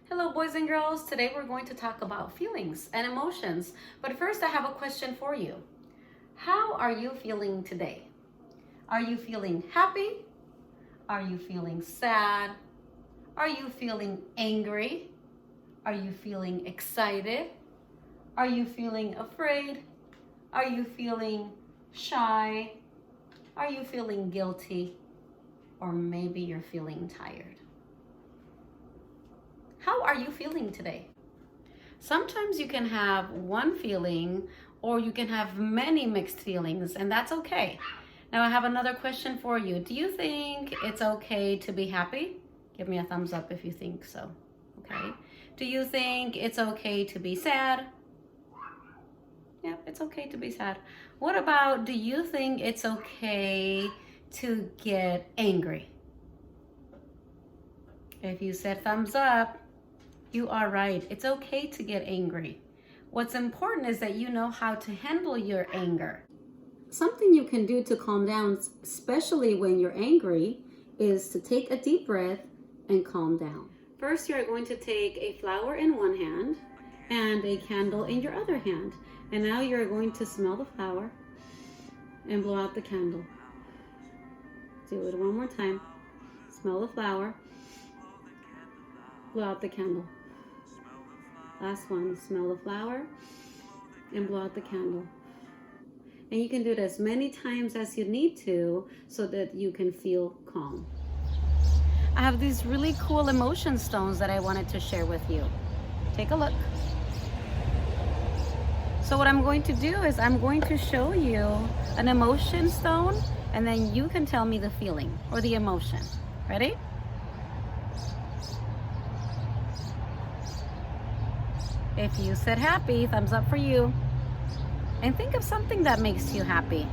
Hello, boys and girls. Today we're going to talk about feelings and emotions. But first, I have a question for you. How are you feeling today? Are you feeling happy? Are you feeling sad? Are you feeling angry? Are you feeling excited? Are you feeling afraid? Are you feeling shy? Are you feeling guilty? Or maybe you're feeling tired. How are you feeling today? Sometimes you can have one feeling or you can have many mixed feelings, and that's okay. Now I have another question for you. Do you think it's okay to be happy? Give me a thumbs up if you think so. Okay. Do you think it's okay to be sad? Yeah, it's okay to be sad. What about, do you think it's okay to get angry? If you said thumbs up, you are right. It's okay to get angry. What's important is that you know how to handle your anger. Something you can do to calm down, especially when you're angry, is to take a deep breath and calm down. First, you're going to take a flower in one hand and a candle in your other hand. And now you're going to smell the flower and blow out the candle. Do it one more time. Smell the flower, blow out the candle. Last one, smell the flower and blow out the candle. And you can do it as many times as you need to so that you can feel calm. I have these really cool emotion stones that I wanted to share with you. Take a look. So what I'm going to do is I'm going to show you an emotion stone and then you can tell me the feeling or the emotion. Ready? If you said happy, thumbs up for you. And think of something that makes you happy.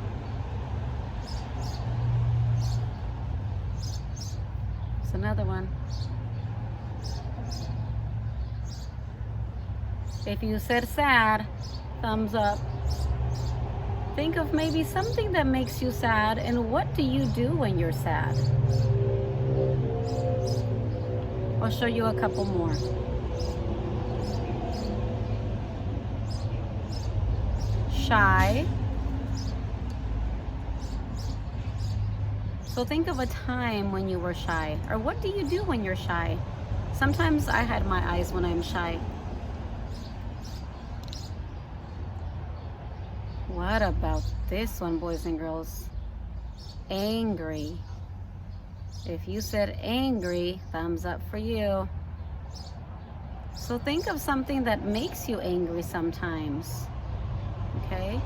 It's another one. If you said sad, thumbs up. Think of maybe something that makes you sad, and what do you do when you're sad? I'll show you a couple more. Shy. So think of a time when you were shy, or what do you do when you're shy? Sometimes I hide my eyes when I'm shy. What about this one, boys and girls? Angry. If you said angry, thumbs up for you. So think of something that makes you angry sometimes. Okay?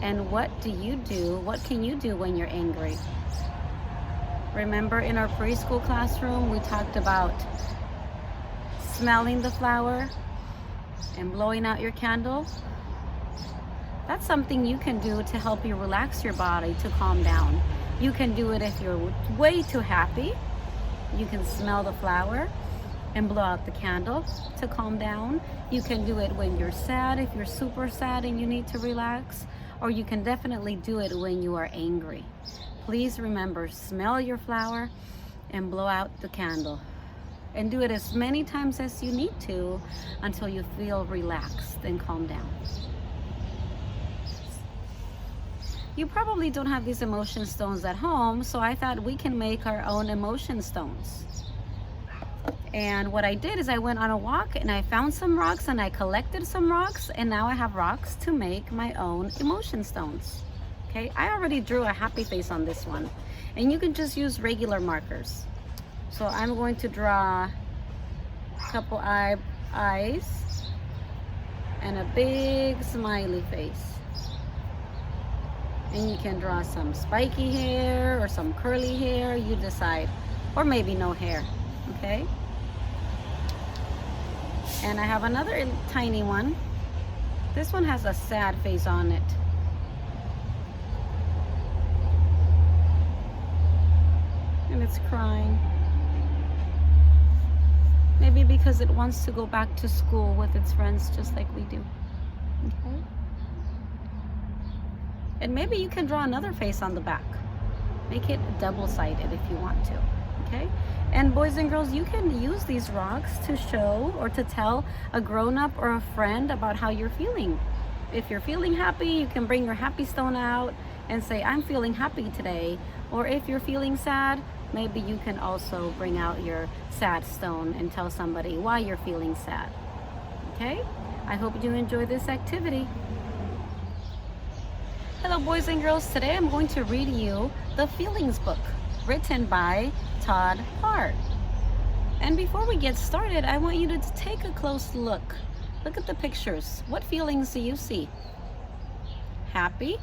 And what do you do? What can you do when you're angry? Remember in our preschool classroom, we talked about smelling the flower and blowing out your candle? That's something you can do to help you relax your body, to calm down. You can do it if you're way too happy. You can smell the flower and blow out the candle to calm down. You can do it when you're sad, if you're super sad and you need to relax, or you can definitely do it when you are angry. Please remember, smell your flower and blow out the candle. And do it as many times as you need to until you feel relaxed and calm down. You probably don't have these emotion stones at home, so I thought we can make our own emotion stones. And what I did is I went on a walk and I found some rocks and I collected some rocks, and now I have rocks to make my own emotion stones. Okay, I already drew a happy face on this one, and you can just use regular markers. So I'm going to draw a couple eyes and a big smiley face. And you can draw some spiky hair or some curly hair, you decide, or maybe no hair, okay? And I have another tiny one. This one has a sad face on it. And it's crying. Maybe because it wants to go back to school with its friends just like we do, okay? And maybe you can draw another face on the back. Make it double-sided if you want to, okay? And boys and girls, you can use these rocks to show or to tell a grown-up or a friend about how you're feeling. If you're feeling happy, you can bring your happy stone out and say, I'm feeling happy today. Or if you're feeling sad, maybe you can also bring out your sad stone and tell somebody why you're feeling sad. Okay? I hope you enjoy this activity. Hello boys and girls, today I'm going to read you the Feelings book written by Todd Parr. And before we get started, I want you to take a close look. Look at the pictures. What feelings do you see? Happy?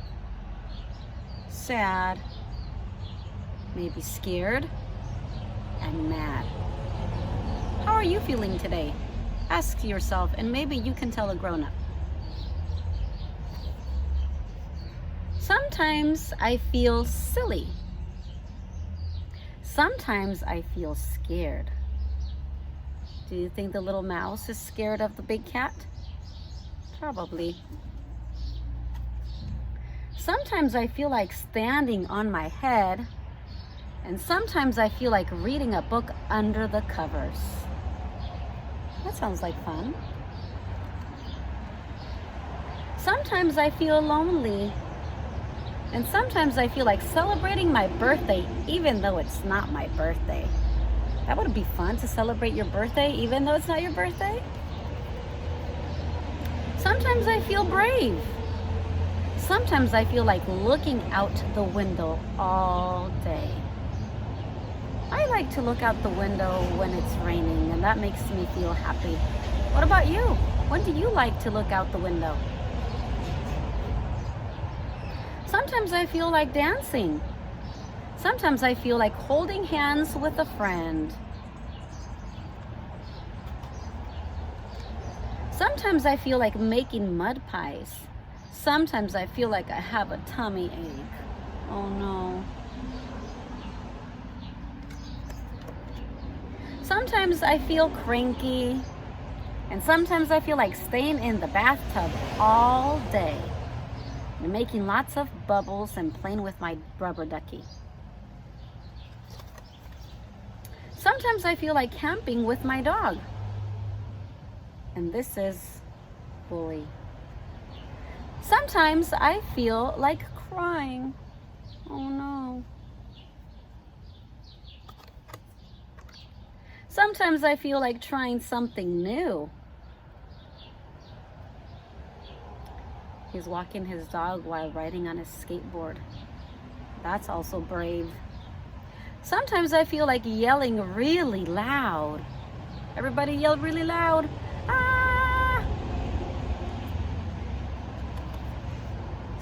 Sad? Maybe scared? And mad. How are you feeling today? Ask yourself, and maybe you can tell a grown-up. Sometimes I feel silly. Sometimes I feel scared. Do you think the little mouse is scared of the big cat? Probably. Sometimes I feel like standing on my head, and sometimes I feel like reading a book under the covers. That sounds like fun. Sometimes I feel lonely, and sometimes I feel like celebrating my birthday even though it's not my birthday. That would be fun, to celebrate your birthday even though it's not your birthday. Sometimes I feel brave. Sometimes I feel like looking out the window all day. I like to look out the window when it's raining, and that makes me feel happy. What about you? When do you like to look out the window? Sometimes I feel like dancing. Sometimes I feel like holding hands with a friend. Sometimes I feel like making mud pies. Sometimes I feel like I have a tummy ache. Oh no. Sometimes I feel cranky. And sometimes I feel like staying in the bathtub all day and making lots of bubbles and playing with my rubber ducky. Sometimes I feel like camping with my dog. And this is Bully. Sometimes I feel like crying. Oh no. Sometimes I feel like trying something new. He's walking his dog while riding on his skateboard. That's also brave. Sometimes I feel like yelling really loud. Everybody yell really loud. Ah!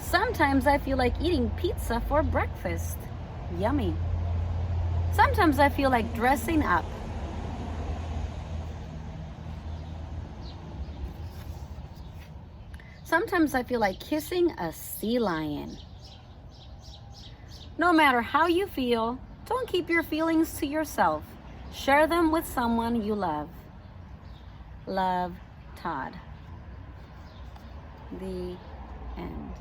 Sometimes I feel like eating pizza for breakfast. Yummy. Sometimes I feel like dressing up. Sometimes I feel like kissing a sea lion. No matter how you feel, don't keep your feelings to yourself. Share them with someone you love. Love, Todd. The end.